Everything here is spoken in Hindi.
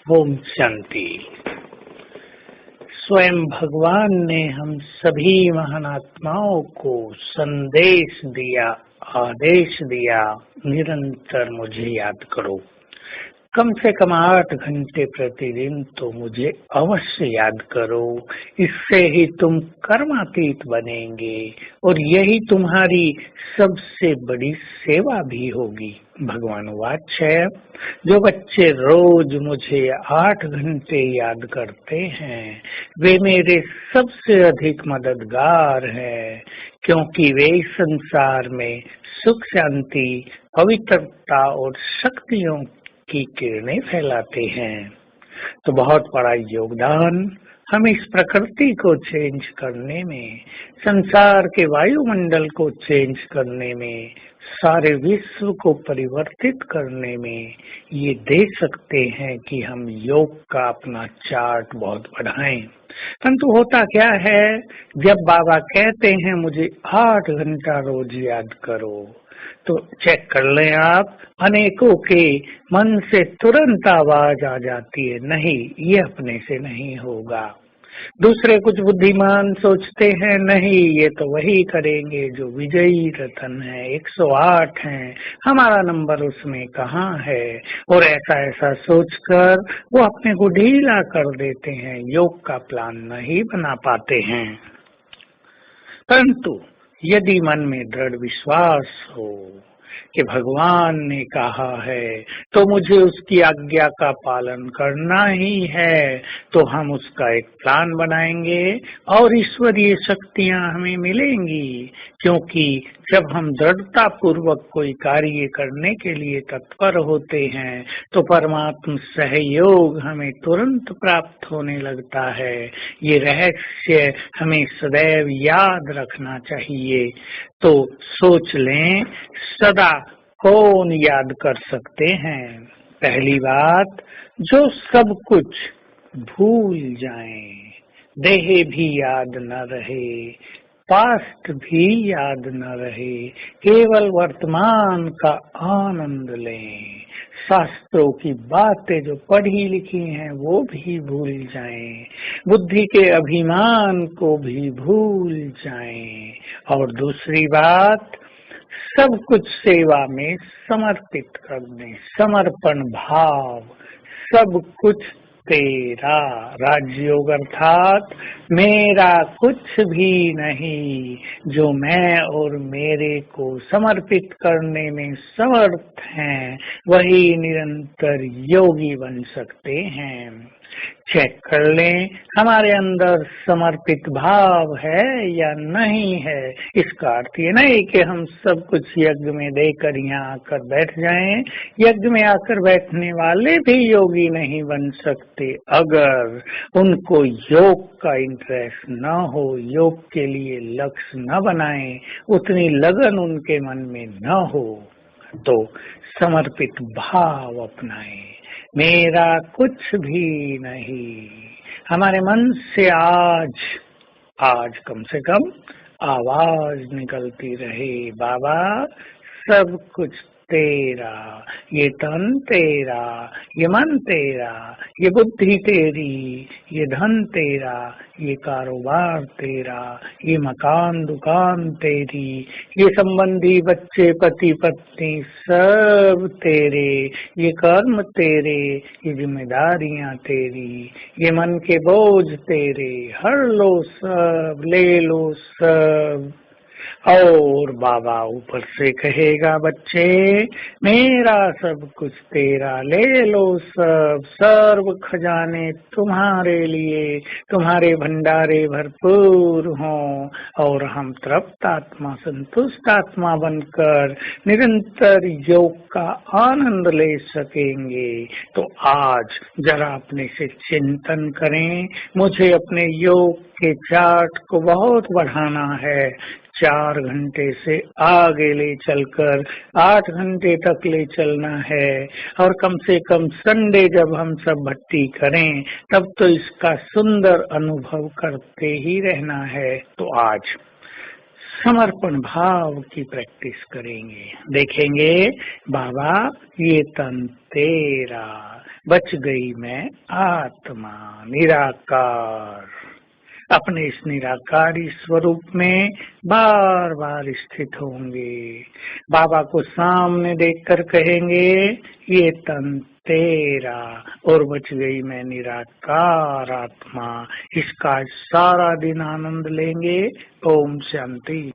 ओम शांति। स्वयं भगवान ने हम सभी महान आत्माओं को संदेश दिया, आदेश दिया, निरंतर मुझे याद करो। कम से कम 8 घंटे प्रतिदिन तो मुझे अवश्य याद करो। इससे ही तुम कर्मातीत बनेंगे और यही तुम्हारी सबसे बड़ी सेवा भी होगी। भगवान वाच है, जो बच्चे रोज मुझे 8 घंटे याद करते हैं वे मेरे सबसे अधिक मददगार हैं, क्योंकि वे इस संसार में सुख, शांति, पवित्रता और शक्तियों की किरणें फैलाते हैं। तो बहुत बड़ा योगदान हम इस प्रकृति को चेंज करने में, संसार के वायुमंडल को चेंज करने में, सारे विश्व को परिवर्तित करने में ये दे सकते हैं कि हम योग का अपना चार्ट बहुत बढ़ाएं। परंतु होता क्या है, जब बाबा कहते हैं मुझे 8 घंटा रोज याद करो, तो चेक कर लें आप, अनेकों के मन से तुरंत आवाज आ जाती है, नहीं ये अपने से नहीं होगा। दूसरे कुछ बुद्धिमान सोचते हैं, नहीं ये तो वही करेंगे जो विजयी रतन है, 108 हैं, हमारा नंबर उसमें कहाँ है। और ऐसा सोचकर वो अपने को ढीला कर देते हैं, योग का प्लान नहीं बना पाते हैं। परंतु यदि मन में दृढ़ विश्वास हो कि भगवान ने कहा है तो मुझे उसकी आज्ञा का पालन करना ही है, तो हम उसका एक प्लान बनाएंगे और ईश्वरीय शक्तियां हमें मिलेंगी। क्योंकि जब हम दृढ़ता पूर्वक कोई कार्य करने के लिए तत्पर होते हैं तो परमात्मा सहयोग हमें तुरंत प्राप्त होने लगता है। ये रहस्य हमें सदैव याद रखना चाहिए। तो सोच लें, सदा कौन याद कर सकते हैं? पहली बात, जो सब कुछ भूल जाएं, देह भी याद न रहे, पास्ट भी याद न रहे, केवल वर्तमान का आनंद लें। शास्त्रों की बातें जो पढ़ी लिखी हैं वो भी भूल जाएं, बुद्धि के अभिमान को भी भूल जाएं। और दूसरी बात, सब कुछ सेवा में समर्पित कर दें, समर्पण भाव, सब कुछ तेरा। राजयोग अर्थात मेरा कुछ भी नहीं, जो मैं और मेरे को समर्पित करने में समर्थ हैं वही निरंतर योगी बन सकते हैं। चेक कर लें, हमारे अंदर समर्पित भाव है या नहीं है। इसका अर्थ ये नहीं कि हम सब कुछ यज्ञ में देकर यहाँ आकर बैठ जाएं। यज्ञ में आकर बैठने वाले भी योगी नहीं बन सकते अगर उनको योग का इंटरेस्ट न हो, योग के लिए लक्ष्य न बनाएं, उतनी लगन उनके मन में न हो। तो समर्पित भाव अपनाएं, मेरा कुछ भी नहीं। हमारे मन से आज कम से कम आवाज निकलती रहे, बाबा सब कुछ तेरा, ये तन तेरा, ये मन तेरा, ये बुद्धि तेरी, ये धन तेरा, ये कारोबार तेरा, ये मकान दुकान तेरी, ये संबंधी बच्चे पति पत्नी सब तेरे, ये कर्म तेरे, ये जिम्मेदारियां तेरी, ये मन के बोझ तेरे, हर लो सब, ले लो सब। और बाबा ऊपर से कहेगा, बच्चे मेरा सब कुछ तेरा, ले लो सब, सर्व खजाने तुम्हारे लिए, तुम्हारे भंडारे भरपूर हों और हम तृप्त आत्मा, संतुष्ट आत्मा बनकर निरंतर योग का आनंद ले सकेंगे। तो आज जरा अपने से चिंतन करें, मुझे अपने योग के चार्ट को बहुत बढ़ाना है, 4 घंटे से आगे ले चलकर 8 घंटे तक ले चलना है। और कम से कम संडे जब हम सब भक्ति करें तब तो इसका सुंदर अनुभव करते ही रहना है। तो आज समर्पण भाव की प्रैक्टिस करेंगे, देखेंगे बाबा ये तन तेरा, बच गई मैं आत्मा निराकार। अपने इस निराकारी स्वरूप में बार बार स्थित होंगे। बाबा को सामने देखकर कहेंगे ये तन तेरा, और बच गई मैं निराकार आत्मा। इसका सारा दिन आनंद लेंगे। ओम शांति।